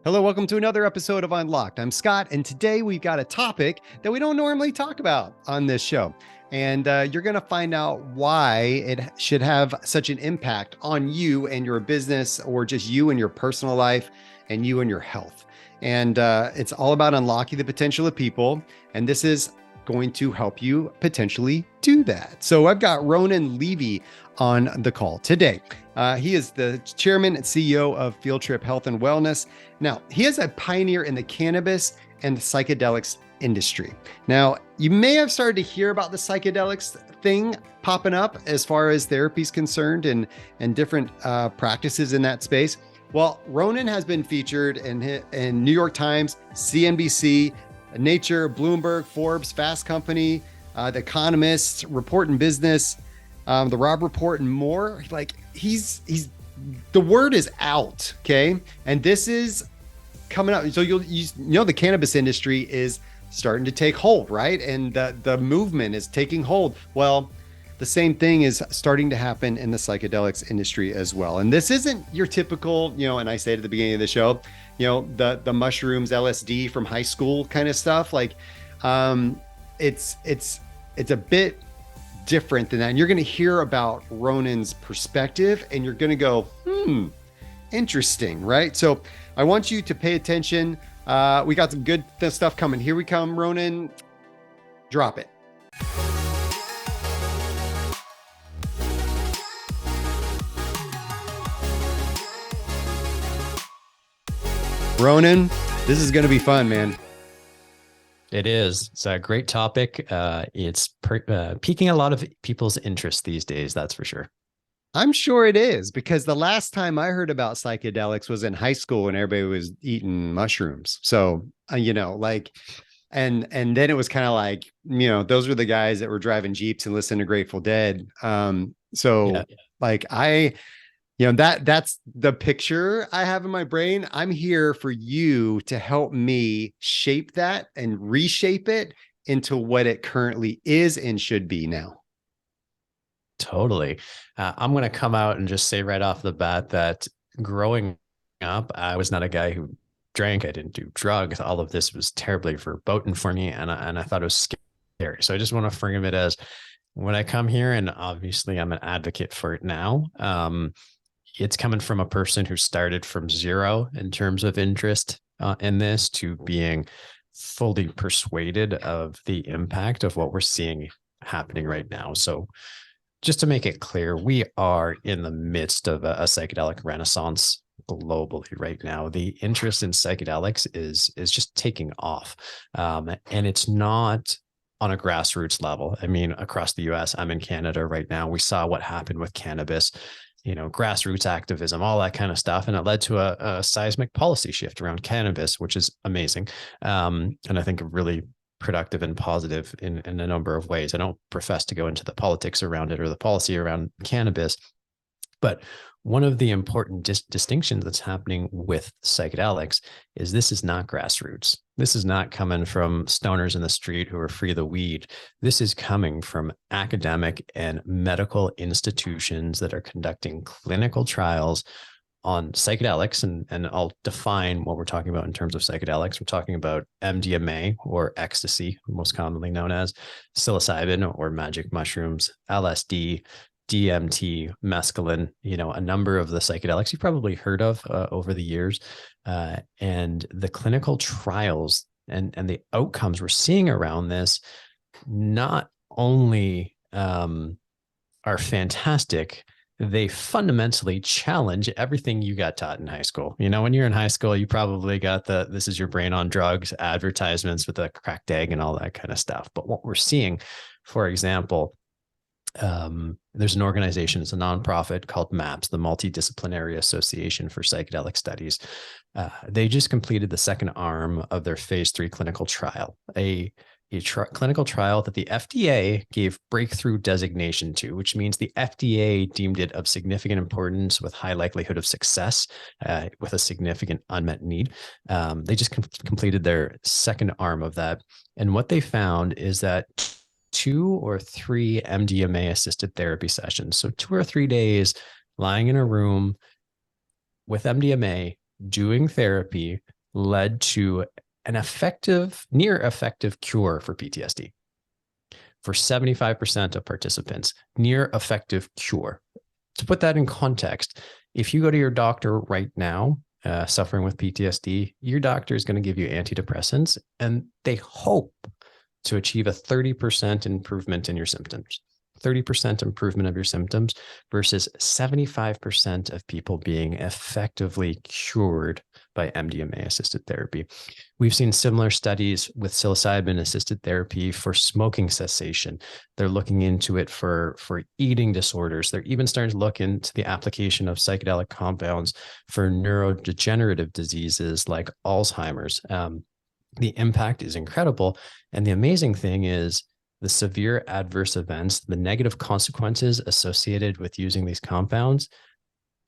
Hello, welcome to another episode of Unlocked. I'm Skot, and today we've got a topic that we don't normally talk about on this show. And you're going to find out why it should have such an impact on you and your business, or just you and your personal life and you and your health. And it's all about unlocking the potential of people. And this is going to help you potentially do that. So I've got Ronan Levy on the call today. He is the chairman and CEO of Field Trip Health and Wellness. Now, he is a pioneer in the cannabis and the psychedelics industry. Now, you may have started to hear about the psychedelics thing popping up as far as therapy is concerned and different practices in that space. Well, Ronan has been featured in New York Times, CNBC, Nature, Bloomberg, Forbes, Fast Company, the Economist, Report in Business, the Robb Report, and more. Like he's the word is out, okay? And this is coming up. So you know the cannabis industry is starting to take hold, right? And the movement is taking hold. Well, the same thing is starting to happen in the psychedelics industry as well. And this isn't your typical, and I say it at the beginning of the show, the mushrooms, LSD from high school kind of stuff. Like, it's a bit different than that. And you're going to hear about Ronan's perspective and you're going to go, interesting, right? So I want you to pay attention. We got some good stuff coming. Here we come, Ronan. Drop it. Ronan, this is going to be fun, man. It is. It's a great topic. It's piquing a lot of people's interest these days, that's for sure. I'm sure it is, because the last time I heard about psychedelics was in high school when everybody was eating mushrooms. So, and then it was kind of like, those were the guys that were driving Jeeps and listening to Grateful Dead. That's the picture I have in my brain. I'm here for you to help me shape that and reshape it into what it currently is and should be now. Totally. I'm going to come out and just say right off the bat that growing up, I was not a guy who drank. I didn't do drugs. All of this was terribly verboten for me. And I thought it was scary. So I just want to frame it as when I come here, and obviously I'm an advocate for it now. It's coming from a person who started from zero in terms of interest in this to being fully persuaded of the impact of what we're seeing happening right now. So just to make it clear, we are in the midst of a psychedelic renaissance globally right now. The interest in psychedelics is just taking off. And it's not on a grassroots level. I mean, across the US, I'm in Canada right now. We saw what happened with cannabis, grassroots activism, all that kind of stuff. And it led to a seismic policy shift around cannabis, which is amazing. And I think really productive and positive in a number of ways. I don't profess to go into the politics around it or the policy around cannabis, but one of the important distinctions that's happening with psychedelics is this is not grassroots. This is not coming from stoners in the street who are free of the weed. This is coming from academic and medical institutions that are conducting clinical trials on psychedelics. And I'll define what we're talking about in terms of psychedelics. We're talking about MDMA, or ecstasy, most commonly known as psilocybin or magic mushrooms, LSD, DMT, mescaline, a number of the psychedelics you've probably heard of over the years. And the clinical trials and the outcomes we're seeing around this not only are fantastic, they fundamentally challenge everything you got taught in high school. When you're in high school, you probably got this is your brain on drugs, advertisements with the cracked egg and all that kind of stuff. But what we're seeing, for example, there's an organization, it's a nonprofit called MAPS, the Multidisciplinary Association for Psychedelic Studies. They just completed the second arm of their phase 3 clinical trial, a clinical trial that the FDA gave breakthrough designation to, which means the FDA deemed it of significant importance with high likelihood of success, with a significant unmet need. They just completed their second arm of that. And what they found is that 2 or 3 MDMA assisted therapy sessions, so 2 or 3 days lying in a room with MDMA, doing therapy, led to an near effective cure for PTSD. For 75% of participants, near effective cure. To put that in context, if you go to your doctor right now, suffering with PTSD, your doctor is going to give you antidepressants, and they hope to achieve a 30% improvement in your symptoms. 30% improvement of your symptoms versus 75% of people being effectively cured by MDMA-assisted therapy. We've seen similar studies with psilocybin-assisted therapy for smoking cessation. They're looking into it for eating disorders. They're even starting to look into the application of psychedelic compounds for neurodegenerative diseases like Alzheimer's. The impact is incredible. And the amazing thing is, the severe adverse events, the negative consequences associated with using these compounds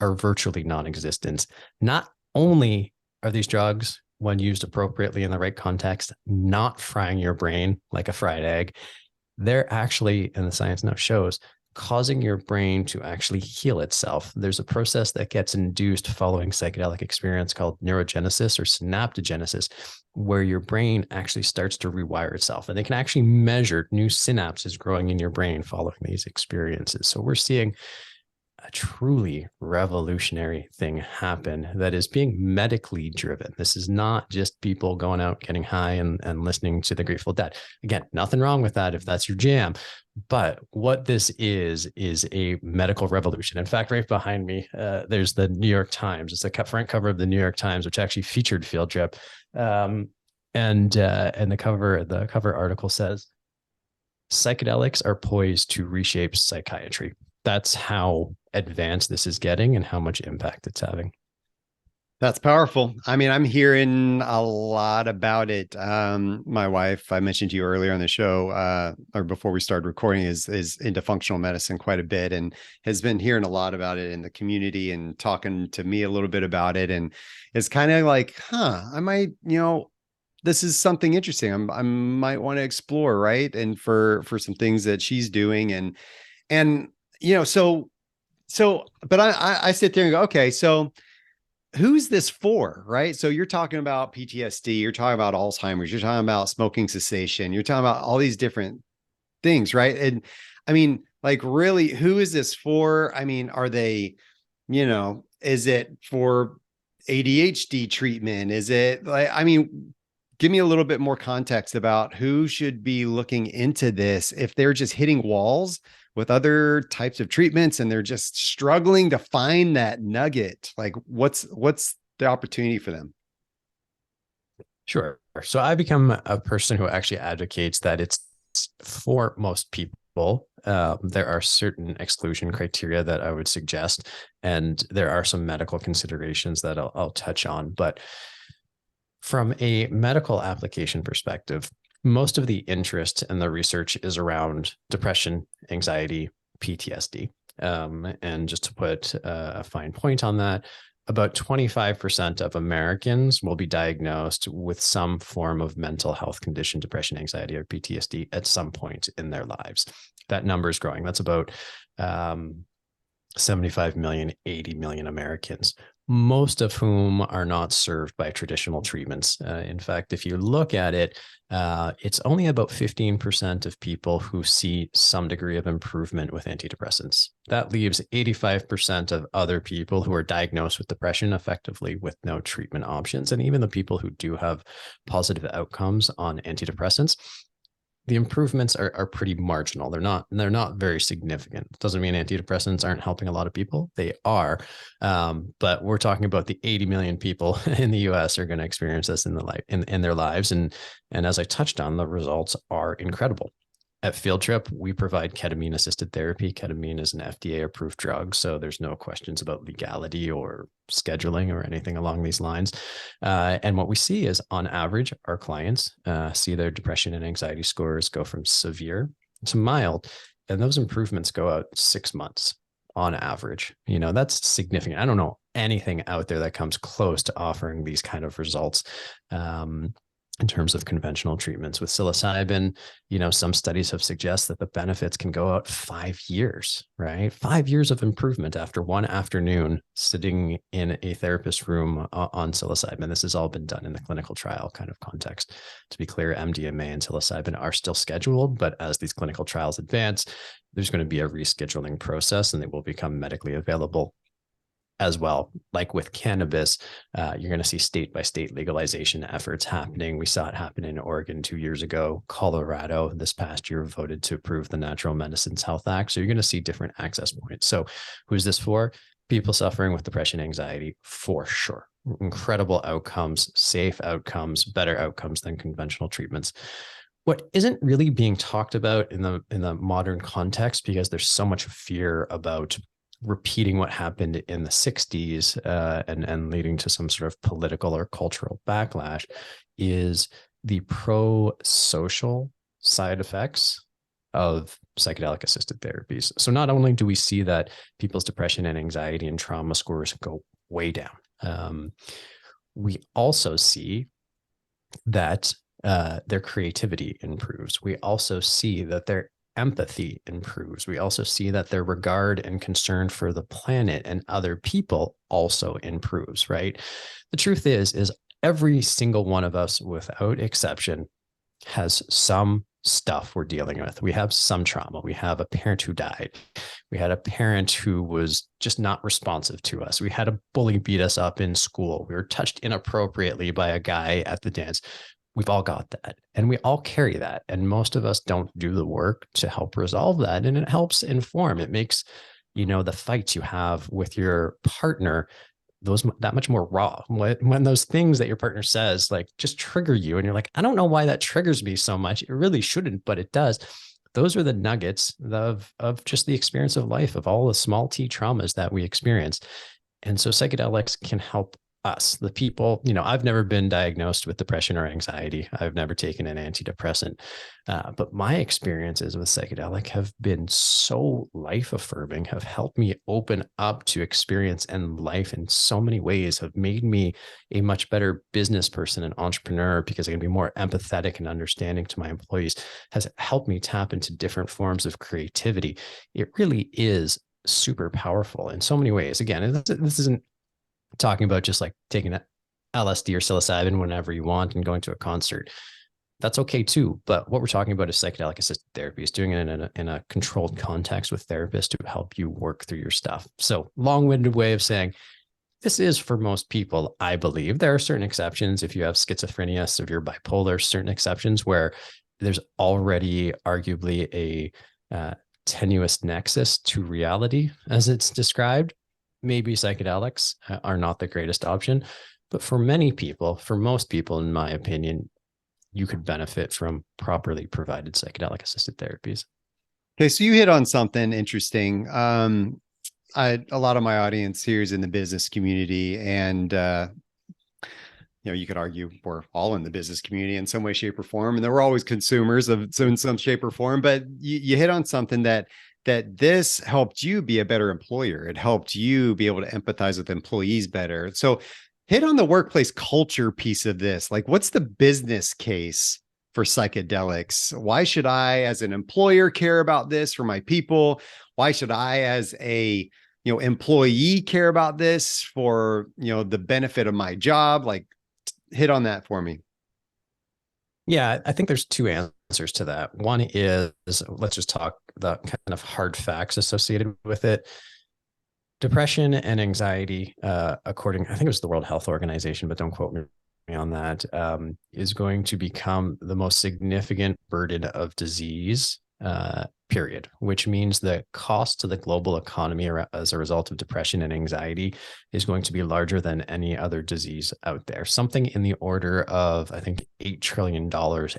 are virtually non-existent. Not only are these drugs, when used appropriately in the right context, not frying your brain like a fried egg, they're actually, and the science now shows, causing your brain to actually heal itself. There's a process that gets induced following psychedelic experience called neurogenesis or synaptogenesis, where your brain actually starts to rewire itself. And they can actually measure new synapses growing in your brain following these experiences. So we're seeing a truly revolutionary thing happen that is being medically driven. This is not just people going out, getting high and listening to the Grateful Dead. Again, nothing wrong with that if that's your jam. But what this is a medical revolution. In fact, right behind me, there's the New York Times. It's the front cover of the New York Times, which actually featured Field Trip. And the cover article says, psychedelics are poised to reshape psychiatry. That's how advanced this is getting and how much impact it's having. That's powerful. I mean, I'm hearing a lot about it. My wife, I mentioned to you earlier on the show, or before we started recording, is into functional medicine quite a bit and has been hearing a lot about it in the community and talking to me a little bit about it. And it's kind of like, I might, this is something interesting. I might want to explore, right? And for some things that she's doing and but I sit there and go, okay, so who's this for, right? So you're talking about PTSD, you're talking about Alzheimer's, you're talking about smoking cessation, you're talking about all these different things, right? And I mean, like, really, who is this for? I mean, are they, is it for ADHD treatment? Is it like, I mean, give me a little bit more context about who should be looking into this if they're just hitting walls with other types of treatments and they're just struggling to find that nugget. Like, what's the opportunity for them? Sure. So I become a person who actually advocates that it's for most people. There are certain exclusion criteria that I would suggest, and there are some medical considerations that I'll touch on. But from a medical application perspective, most of the interest and the research is around depression, anxiety, PTSD. And just to put a fine point on that, about 25% of Americans will be diagnosed with some form of mental health condition, depression, anxiety, or PTSD at some point in their lives. That number is growing. That's about 75 million, 80 million Americans, most of whom are not served by traditional treatments. In fact, if you look at it, it's only about 15% of people who see some degree of improvement with antidepressants. That leaves 85% of other people who are diagnosed with depression effectively with no treatment options. And even the people who do have positive outcomes on antidepressants, the improvements are pretty marginal. They're not very significant. Doesn't mean antidepressants aren't helping a lot of people. They are. But we're talking about the 80 million people in the US are going to experience this in their lives. And as I touched on, the results are incredible. At Field Trip, we provide ketamine assisted therapy. Ketamine is an FDA approved drug, so there's no questions about legality or scheduling or anything along these lines. And what we see is, on average, our clients see their depression and anxiety scores go from severe to mild, and those improvements go out 6 months on average. That's significant. I don't know anything out there that comes close to offering these kind of results. in terms of conventional treatments. With psilocybin, some studies have suggested that the benefits can go out 5 years, right? 5 years of improvement after one afternoon sitting in a therapist room on psilocybin. This has all been done in the clinical trial kind of context. To be clear, MDMA and psilocybin are still scheduled, but as these clinical trials advance, there's going to be a rescheduling process and they will become medically available as well. Like with cannabis, you're going to see state by state legalization efforts happening. We saw it happen in Oregon 2 years ago. Colorado this past year voted to approve the Natural Medicines Health Act. So you're going to see different access points. So who's this for? People suffering with depression, anxiety, for sure. Incredible outcomes, safe outcomes, better outcomes than conventional treatments. What isn't really being talked about in the modern context, because there's so much fear about repeating what happened in the 60s and leading to some sort of political or cultural backlash, is the pro-social side effects of psychedelic assisted therapies. So not only do we see that people's depression and anxiety and trauma scores go way down, we also see that their creativity improves. We also see that their empathy improves. We also see that their regard and concern for the planet and other people also improves, right? The truth is every single one of us, without exception, has some stuff we're dealing with. We have some trauma. We have a parent who died. We had a parent who was just not responsive to us. We had a bully beat us up in school. We were touched inappropriately by a guy at the dance. We've all got that, and we all carry that. And most of us don't do the work to help resolve that. And it helps inform. It makes, the fights you have with your partner, those that much more raw. When those things that your partner says, like, just trigger you, and you're like, I don't know why that triggers me so much. It really shouldn't, but it does. Those are the nuggets of just the experience of life, of all the small t traumas that we experience. And so psychedelics can help us, the people. I've never been diagnosed with depression or anxiety. I've never taken an antidepressant. But my experiences with psychedelic have been so life affirming, have helped me open up to experience and life in so many ways, have made me a much better business person and entrepreneur because I can be more empathetic and understanding to my employees, has helped me tap into different forms of creativity. It really is super powerful in so many ways. Again, this isn't talking about just like taking LSD or psilocybin whenever you want and going to a concert. That's okay too. But what we're talking about is psychedelic assisted therapies, doing it in a controlled context with therapists to help you work through your stuff. So long-winded way of saying this is for most people, I believe. There are certain exceptions. If you have schizophrenia, severe bipolar, certain exceptions where there's already arguably a tenuous nexus to reality as it's described. Maybe psychedelics are not the greatest option, but for many people, for most people, in my opinion, you could benefit from properly provided psychedelic assisted therapies. Okay, so you hit on something interesting. A lot of my audience here is in the business community, and you could argue we're all in the business community in some way, shape, or form, and we're always consumers of in some shape or form. But you hit on something that this helped you be a better employer. It helped you be able to empathize with employees better. So hit on the workplace culture piece of this. Like, what's the business case for psychedelics? Why should I, as an employer, care about this for my people? Why should I, as a employee, care about this for the benefit of my job? Like, hit on that for me. Yeah, I think there's two answers to that. One is, let's just talk the kind of hard facts associated with it. Depression and anxiety, according, I think it was the World Health Organization, but don't quote me on that, is going to become the most significant burden of disease, period, which means the cost to the global economy as a result of depression and anxiety is going to be larger than any other disease out there. Something in the order of, I think, $8 trillion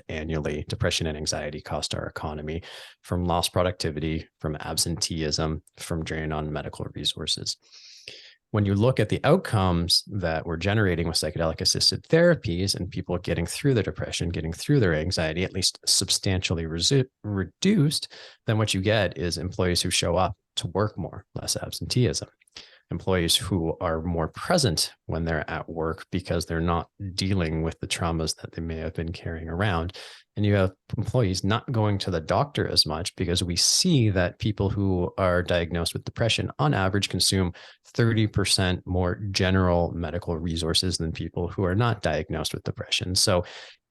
annually, depression and anxiety cost our economy, from lost productivity, from absenteeism, from drain on medical resources. When you look at the outcomes that we're generating with psychedelic assisted therapies and people getting through their depression, getting through their anxiety, at least substantially reduced, then what you get is employees who show up to work more, less absenteeism. employees who are more present when they're at work because they're not dealing with the traumas that they may have been carrying around. And you have employees not going to the doctor as much because we see that people who are diagnosed with depression on average consume 30% more general medical resources than people who are not diagnosed with depression. So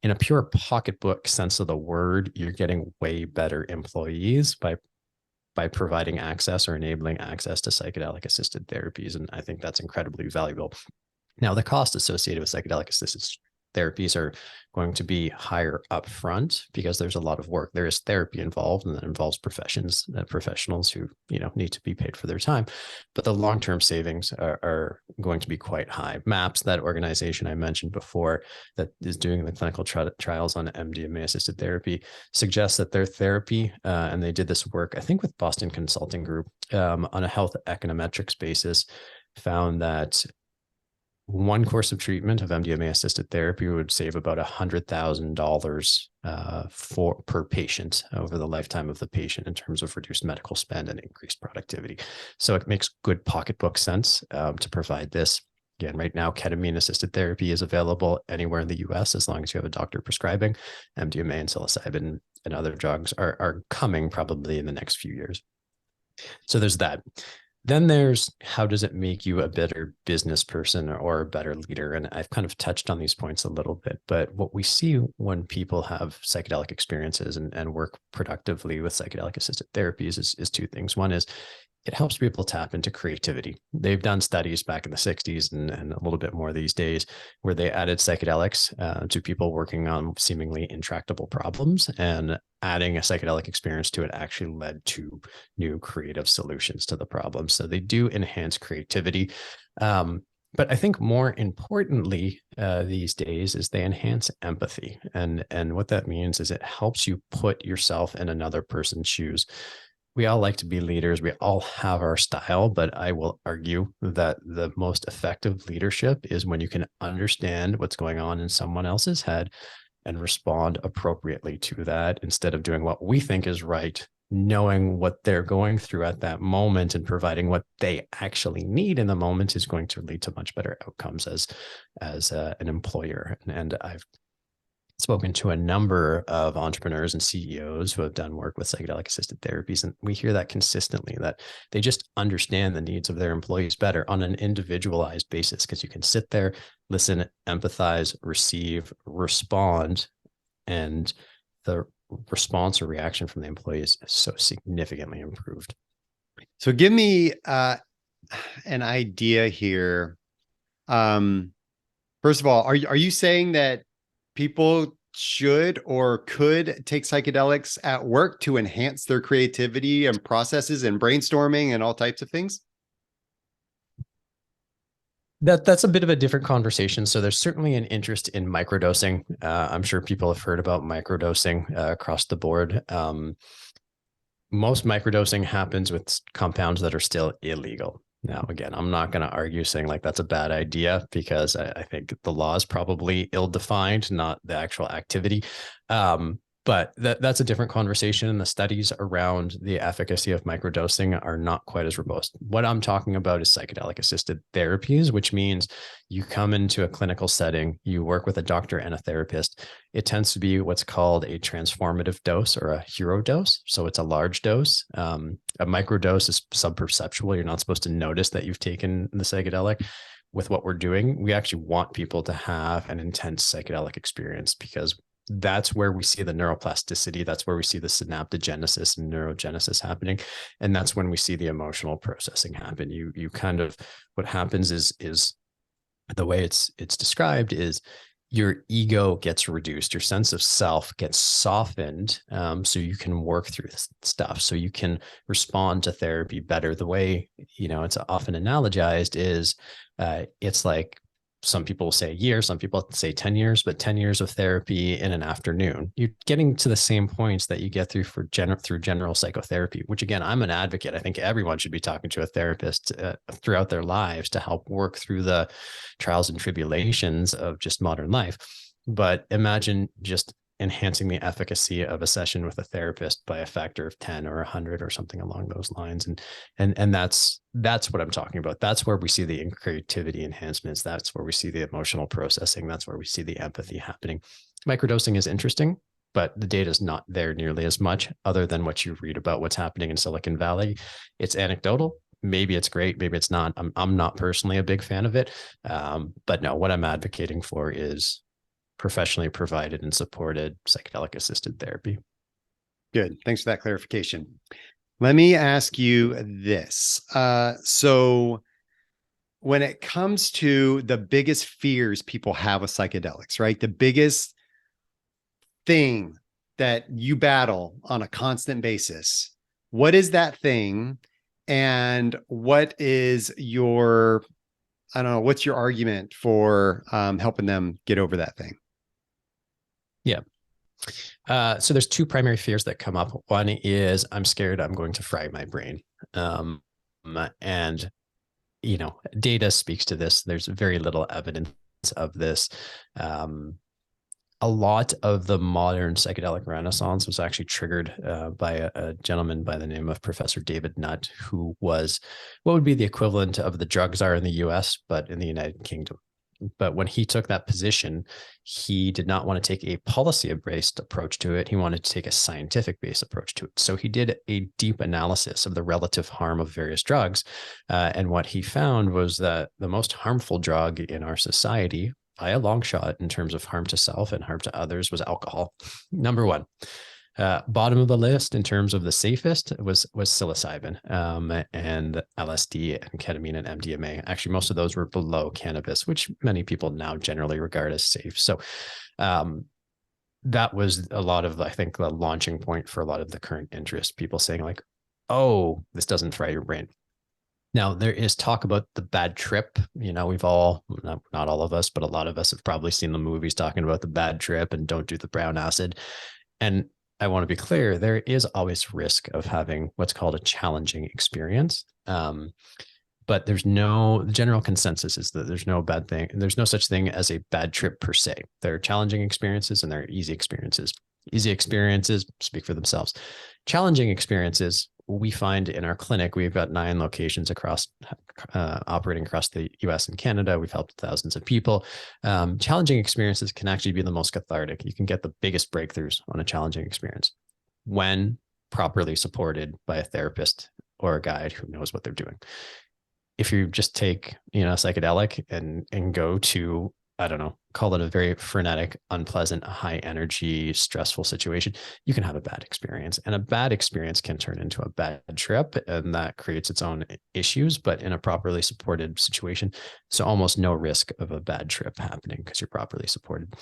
in a pure pocketbook sense of the word, you're getting way better employees by providing access or enabling access to psychedelic assisted therapies. And I think that's incredibly valuable. Now, the cost associated with psychedelic assisted therapies are going to be higher upfront because there's a lot of work. There is therapy involved, and that involves professionals who need to be paid for their time. But the long-term savings are going to be quite high. MAPS, that organization I mentioned before that is doing the clinical trials on MDMA-assisted therapy, suggests that their therapy, and they did this work, I think, with Boston Consulting Group on a health econometrics basis, found that one course of treatment of MDMA-assisted therapy would save about $100,000 per patient over the lifetime of the patient in terms of reduced medical spend and increased productivity. So it makes good pocketbook sense to provide this. Again, right now, ketamine-assisted therapy is available anywhere in the US as long as you have a doctor prescribing. MDMA and psilocybin and other drugs are coming probably in the next few years. So there's that. Then there's how does it make you a better business person or a better leader? And I've kind of touched on these points a little bit, but what we see when people have psychedelic experiences and work productively with psychedelic assisted therapies is two things. One is it helps people tap into creativity. They've done studies back in the 60s and a little bit more these days where they added psychedelics to people working on seemingly intractable problems, and adding a psychedelic experience to it actually led to new creative solutions to the problem. So they do enhance creativity. But I think more importantly these days is they enhance empathy. And what that means is it helps you put yourself in another person's shoes. We all like to be leaders. We all have our style, but I will argue that the most effective leadership is when you can understand what's going on in someone else's head and respond appropriately to that instead of doing what we think is right, knowing what they're going through at that moment and providing what they actually need in the moment is going to lead to much better outcomes as an employer. And I've spoken to a number of entrepreneurs and CEOs who have done work with psychedelic assisted therapies. And we hear that consistently, that they just understand the needs of their employees better on an individualized basis, because you can sit there, listen, empathize, receive, respond, and the response or reaction from the employees is so significantly improved. So give me an idea here. First of all, are you saying that people should or could take psychedelics at work to enhance their creativity and processes and brainstorming and all types of things? That's a bit of a different conversation. So there's certainly an interest in microdosing. I'm sure people have heard about microdosing across the board. Most microdosing happens with compounds that are still illegal. Now, again, I'm not going to argue saying like that's a bad idea, because I think the law is probably ill-defined, not the actual activity. But that's a different conversation. And the studies around the efficacy of microdosing are not quite as robust. What I'm talking about is psychedelic assisted therapies, which means you come into a clinical setting, you work with a doctor and a therapist. It tends to be what's called a transformative dose or a hero dose. So it's a large dose. A microdose is subperceptual. You're not supposed to notice that you've taken the psychedelic. With what we're doing, we actually want people to have an intense psychedelic experience, because that's where we see the neuroplasticity. That's where we see the synaptogenesis and neurogenesis happening. And that's when we see the emotional processing happen. You kind of, what happens is the way it's described is your ego gets reduced, your sense of self gets softened, so you can work through this stuff, so you can respond to therapy better. The way, it's often analogized is it's like, some people say a year, some people say 10 years, but 10 years of therapy in an afternoon. You're getting to the same points that you get through general psychotherapy, which, again, I'm an advocate. I think everyone should be talking to a therapist throughout their lives to help work through the trials and tribulations of just modern life. But imagine just enhancing the efficacy of a session with a therapist by a factor of 10 or 100 or something along those lines. And that's what I'm talking about. That's where we see the creativity enhancements. That's where we see the emotional processing. That's where we see the empathy happening. Microdosing is interesting, but the data is not there nearly as much, other than what you read about what's happening in Silicon Valley. It's anecdotal. Maybe it's great, maybe it's not. I'm not personally a big fan of it. But no, what I'm advocating for is professionally provided and supported psychedelic assisted therapy. Good. Thanks for that clarification. Let me ask you this. So when it comes to the biggest fears people have with psychedelics, right? The biggest thing that you battle on a constant basis, what is that thing? And what is your, I don't know, what's your argument for helping them get over that thing? Yeah. So there's two primary fears that come up. One is I'm scared I'm going to fry my brain. And, you know, data speaks to this. There's very little evidence of this. A lot of the modern psychedelic renaissance was actually triggered by a gentleman by the name of Professor David Nutt, who was what would be the equivalent of the drug czar in the US, but in the United Kingdom. But when he took that position, he did not want to take a policy-based approach to it. He wanted to take a scientific-based approach to it. So he did a deep analysis of the relative harm of various drugs. And what he found was that the most harmful drug in our society, by a long shot in terms of harm to self and harm to others, was alcohol. Number one. Bottom of the list in terms of the safest was psilocybin and LSD and ketamine and MDMA. Actually, most of those were below cannabis, which many people now generally regard as safe. So that was a lot of, I think, the launching point for a lot of the current interest. People saying like, oh, this doesn't fry your brain. Now, there is talk about the bad trip. You know, we've all, not all of us, but a lot of us have probably seen the movies talking about the bad trip and don't do the brown acid. And I want to be clear, there is always risk of having what's called a challenging experience. But there's no, the general consensus is that there's no bad thing. There's no such thing as a bad trip per se. There are challenging experiences and there are easy experiences. Easy experiences speak for themselves. Challenging experiences, we find in our clinic, we've got 9 locations across, operating across the US and Canada. We've helped thousands of people. Challenging experiences can actually be the most cathartic. You can get the biggest breakthroughs on a challenging experience when properly supported by a therapist or a guide who knows what they're doing. If you just take, you know, a psychedelic and go to, I don't know, call it a very frenetic, unpleasant, high energy, stressful situation, you can have a bad experience. And a bad experience can turn into a bad trip, and that creates its own issues. But in a properly supported situation, so almost no risk of a bad trip happening because you're properly supported.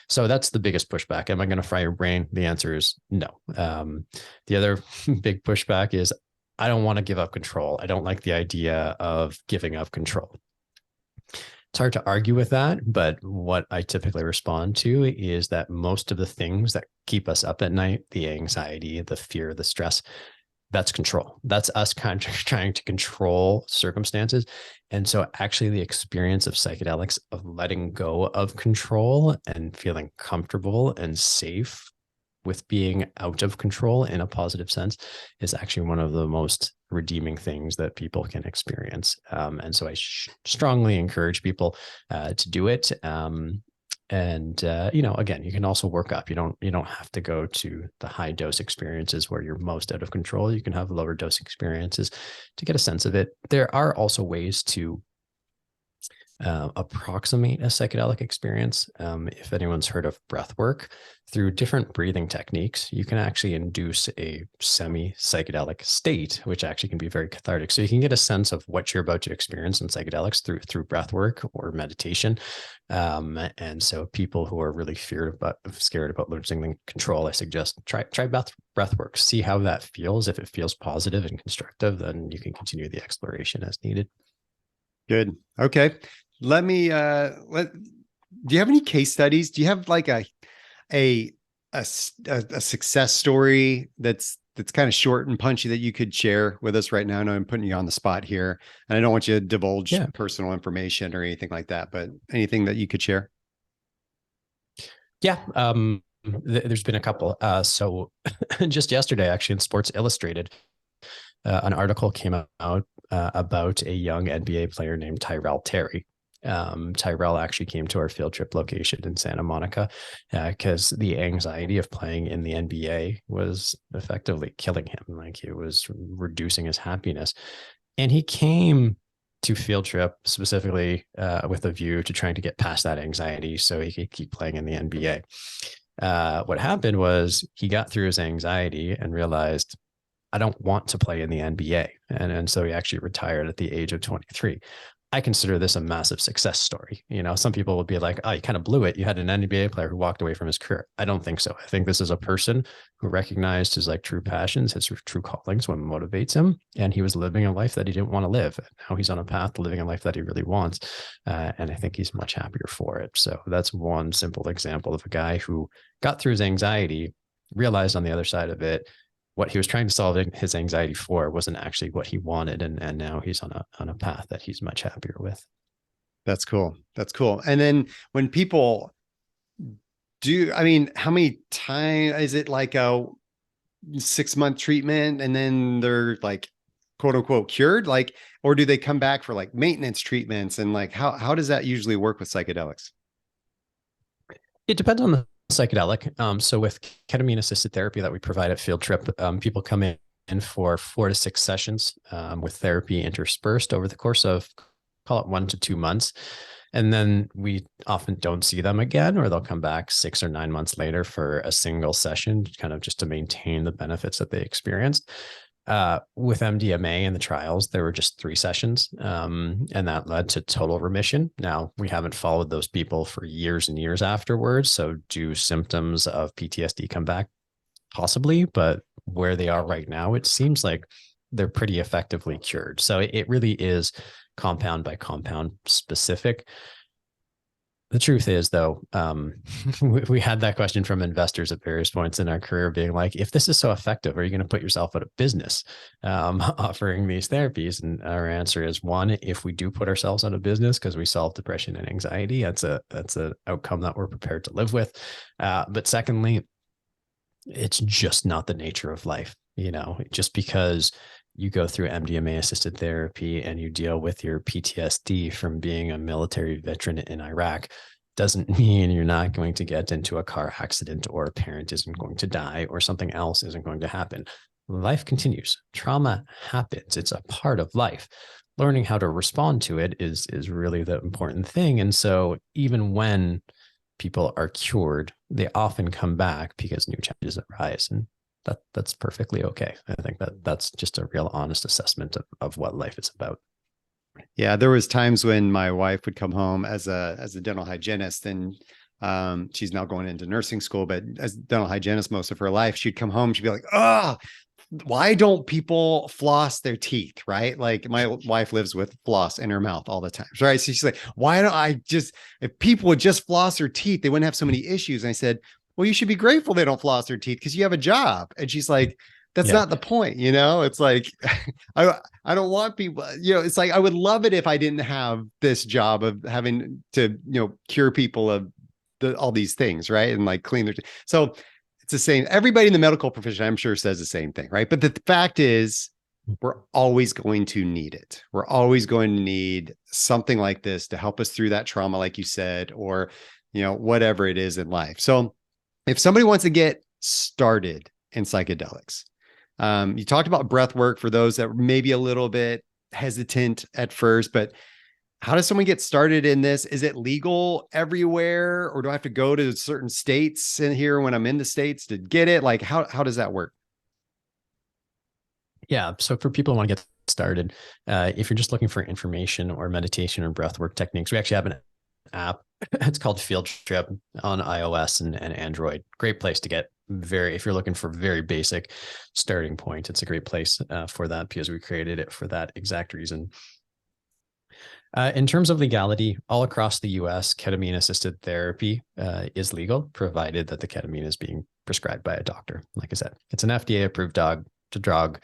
So that's the biggest pushback. Am I going to fry your brain? The answer is no. The other big pushback is I don't want to give up control. I don't like the idea of giving up control. It's hard to argue with that, but what I typically respond to is that most of the things that keep us up at night, the anxiety, the fear, the stress, that's control. That's us kind of trying to control circumstances. And so actually the experience of psychedelics, of letting go of control and feeling comfortable and safe with being out of control in a positive sense, is actually one of the most redeeming things that people can experience. And so I strongly encourage people to do it. You know, again, you can also work up. You don't have to go to the high dose experiences where you're most out of control. You can have lower dose experiences to get a sense of it. There are also ways to approximate a psychedelic experience. If anyone's heard of breath work, through different breathing techniques, you can actually induce a semi-psychedelic state, which actually can be very cathartic. So you can get a sense of what you're about to experience in psychedelics through breath work or meditation. And so people who are really scared about losing control, I suggest try breath work, see how that feels. If it feels positive and constructive, then you can continue the exploration as needed. Good. Okay. Let me do you have any case studies? Do you have like a success story that's kind of short and punchy that you could share with us right now? I know I'm putting you on the spot here, and I don't want you to divulge personal information or anything like that, but anything that you could share? Yeah. There's been a couple. So just yesterday, actually, in Sports Illustrated, an article came out about a young NBA player named Tyrell Terry. Tyrell actually came to our field trip location in Santa Monica because the anxiety of playing in the NBA was effectively killing him. Like, it was reducing his happiness. And he came to field trip specifically with a view to trying to get past that anxiety so he could keep playing in the NBA. What happened was he got through his anxiety and realized, I don't want to play in the NBA. And so he actually retired at the age of 23. I consider this a massive success story. You know, some people would be like, oh, you kind of blew it. You had an NBA player who walked away from his career. I don't think so. I think this is a person who recognized his like true passions, his true callings, what motivates him. And he was living a life that he didn't want to live. Now he's on a path to living a life that he really wants. And I think he's much happier for it. So that's one simple example of a guy who got through his anxiety, realized on the other side of it, what he was trying to solve his anxiety for wasn't actually what he wanted. And now he's on a path that he's much happier with. That's cool. That's cool. And then when people I mean, how many times is it like a 6-month treatment and then they're like, quote unquote, cured? Like, or do they come back for like maintenance treatments? And like, how does that usually work with psychedelics? It depends on the psychedelic. So with ketamine assisted therapy that we provide at Field Trip, people come in for 4 to 6 sessions with therapy interspersed over the course of, call it 1 to 2 months. And then we often don't see them again, or they'll come back 6 or 9 months later for a single session, kind of just to maintain the benefits that they experienced. With MDMA and the trials, there were just 3 sessions, and that led to total remission. Now, we haven't followed those people for years and years afterwards. So do symptoms of PTSD come back? Possibly, but where they are right now, it seems like they're pretty effectively cured. So it really is compound by compound specific. The truth is, though, we had that question from investors at various points in our career being like, if this is so effective, are you going to put yourself out of business offering these therapies? And our answer is, one, if we do put ourselves out of business because we solve depression and anxiety, that's an outcome that we're prepared to live with. But secondly, it's just not the nature of life. You know, just because you go through MDMA assisted therapy and you deal with your PTSD from being a military veteran in Iraq doesn't mean you're not going to get into a car accident, or a parent isn't going to die, or something else isn't going to happen. Life continues. Trauma happens. It's a part of life. Learning how to respond to it is really the important thing. And so even when people are cured, they often come back because new challenges arise. And that's perfectly okay. I think that's just a real honest assessment of what life is about. Yeah, there was times when my wife would come home as a dental hygienist, and she's now going into nursing school, but as a dental hygienist most of her life, she'd come home, she'd be like, oh, why don't people floss their teeth? Right? Like, my wife lives with floss in her mouth all the time. Right. So she's like, why don't if people would just floss their teeth, they wouldn't have so many issues. And I said, well, you should be grateful they don't floss their teeth because you have a job. And she's like, that's not the point. You know, it's like, I don't want people, you know, it's like, I would love it if I didn't have this job of having to, you know, cure people of all these things. Right. And like clean their teeth. So it's the same. Everybody in the medical profession, I'm sure, says the same thing. Right. But the fact is, we're always going to need it. We're always going to need something like this to help us through that trauma, like you said, or, you know, whatever it is in life. So if somebody wants to get started in psychedelics, you talked about breath work for those that may be a little bit hesitant at first, but how does someone get started in this? Is it legal everywhere, or do I have to go to certain states in here when I'm in the States to get it? Like, how does that work? Yeah. So for people who want to get started, if you're just looking for information or meditation or breath work techniques, we actually have an app. It's called Field Trip on iOS and Android. Great place to get if you're looking for very basic starting point, it's a great place for that, because we created it for that exact reason. In terms of legality, all across the US, ketamine assisted therapy is legal, provided that the ketamine is being prescribed by a doctor. Like I said, it's an FDA approved drug.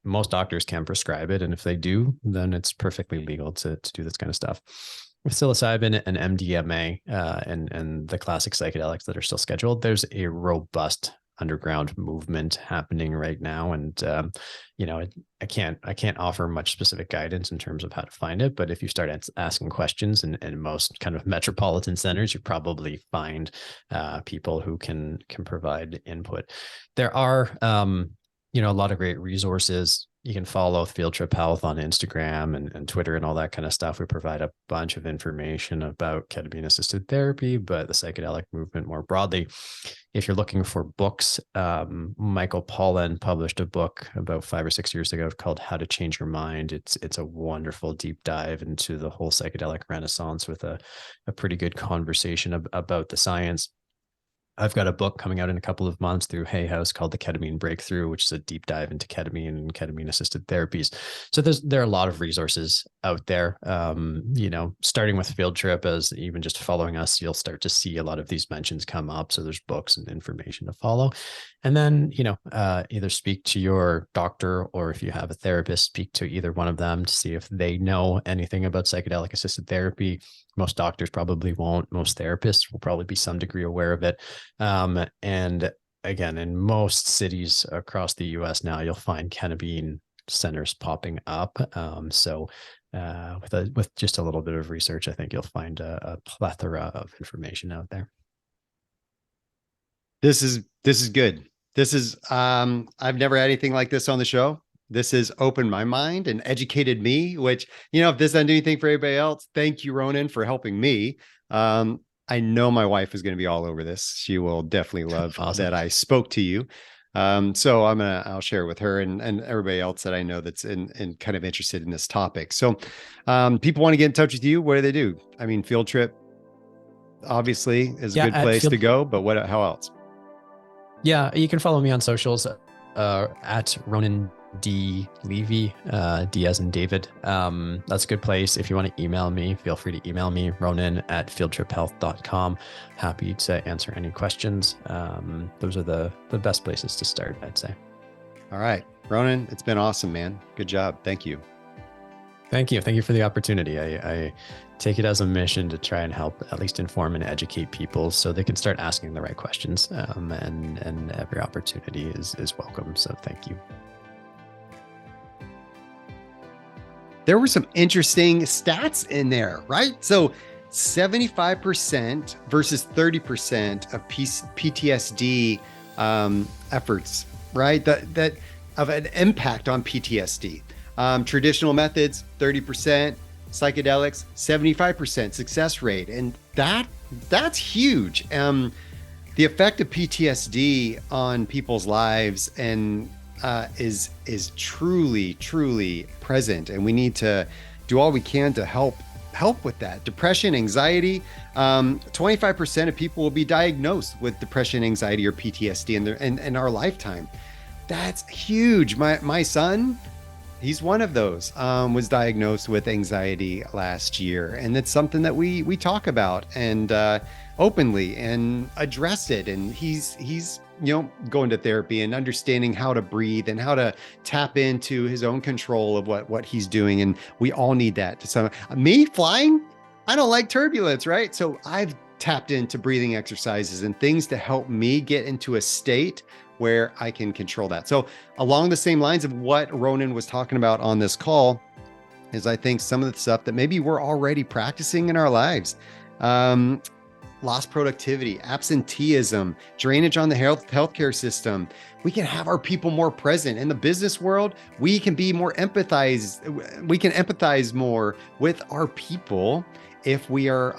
Most doctors can prescribe it. And if they do, then it's perfectly legal to do this kind of stuff. with psilocybin and MDMA and the classic psychedelics that are still scheduled, there's a robust underground movement happening right now. And, I can't offer much specific guidance in terms of how to find it, but if you start asking questions in most kind of metropolitan centers, you probably find people who can provide input. There are, a lot of great resources. You can follow Field Trip Health on Instagram and Twitter and all that kind of stuff. We provide a bunch of information about ketamine assisted therapy, but the psychedelic movement more broadly. If you're looking for books, Michael Pollan published a book about 5 or 6 years ago called How to Change Your Mind. It's a wonderful deep dive into the whole psychedelic renaissance with a pretty good conversation about the science. I've got a book coming out in a couple of months through Hay House called The Ketamine Breakthrough, which is a deep dive into ketamine and ketamine assisted therapies. So there are a lot of resources out there. Starting with Field Trip, as even just following us, you'll start to see a lot of these mentions come up. So there's books and information to follow. And then, either speak to your doctor, or if you have a therapist, speak to either one of them to see if they know anything about psychedelic assisted therapy. Most doctors probably won't. Most therapists will probably be some degree aware of it. And again, in most cities across the US now, you'll find ketamine centers popping up. With just a little bit of research, I think you'll find a plethora of information out there. This is good. This is, I've never had anything like this on the show. This has opened my mind and educated me, which, if this doesn't do anything for anybody else, thank you, Ronan, for helping me. I know my wife is going to be all over this. She will definitely love Awesome. that I spoke to you. So I'll share it with her and everybody else that I know that's in kind of interested in this topic. So, people want to get in touch with you. What do they do? I mean, Field Trip obviously is a good place to go, but how else? Yeah, you can follow me on socials at Ronan D. Levy, D as in David. That's a good place. If you want to email me, feel free to email me, ronan@fieldtriphealth.com. Happy to answer any questions. Those are the best places to start, I'd say. All right, Ronan, it's been awesome, man. Good job. Thank you. Thank you. Thank you for the opportunity. I take it as a mission to try and help at least inform and educate people so they can start asking the right questions. And every opportunity is welcome. So thank you. There were some interesting stats in there, right? So 75% versus 30% of PTSD efforts, right? That of an impact on PTSD. Traditional methods, 30%, psychedelics, 75% success rate. And that's huge. The effect of PTSD on people's lives and is truly, truly present. And we need to do all we can to help with that. Depression, anxiety, 25% of people will be diagnosed with depression, anxiety, or PTSD in our lifetime. That's huge. My son, he's one of those, was diagnosed with anxiety last year. And it's something that we talk about and openly and address it. And he's going to therapy and understanding how to breathe and how to tap into his own control of what he's doing. And we all need that. Me flying, I don't like turbulence, right? So I've tapped into breathing exercises and things to help me get into a state where I can control that. So along the same lines of what Ronan was talking about on this call is, I think, some of the stuff that maybe we're already practicing in our lives. Lost productivity, absenteeism, drainage on the healthcare system. We can have our people more present in the business world. We can be more We can empathize more with our people if we are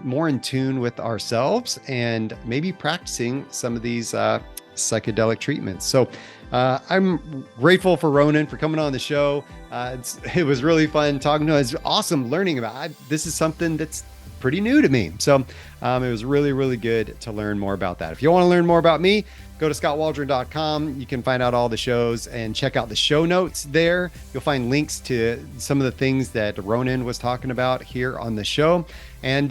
more in tune with ourselves and maybe practicing some of these psychedelic treatments. So I'm grateful for Ronan for coming on the show. It was really fun talking to him. It's awesome learning about it. This is something that's pretty new to me. So it was really, really good to learn more about that. If you want to learn more about me, go to skotwaldron.com. You can find out all the shows and check out the show notes there. You'll find links to some of the things that Ronan was talking about here on the show. And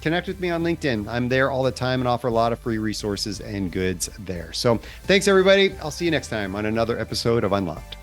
connect with me on LinkedIn. I'm there all the time and offer a lot of free resources and goods there. So thanks, everybody. I'll see you next time on another episode of Unlocked.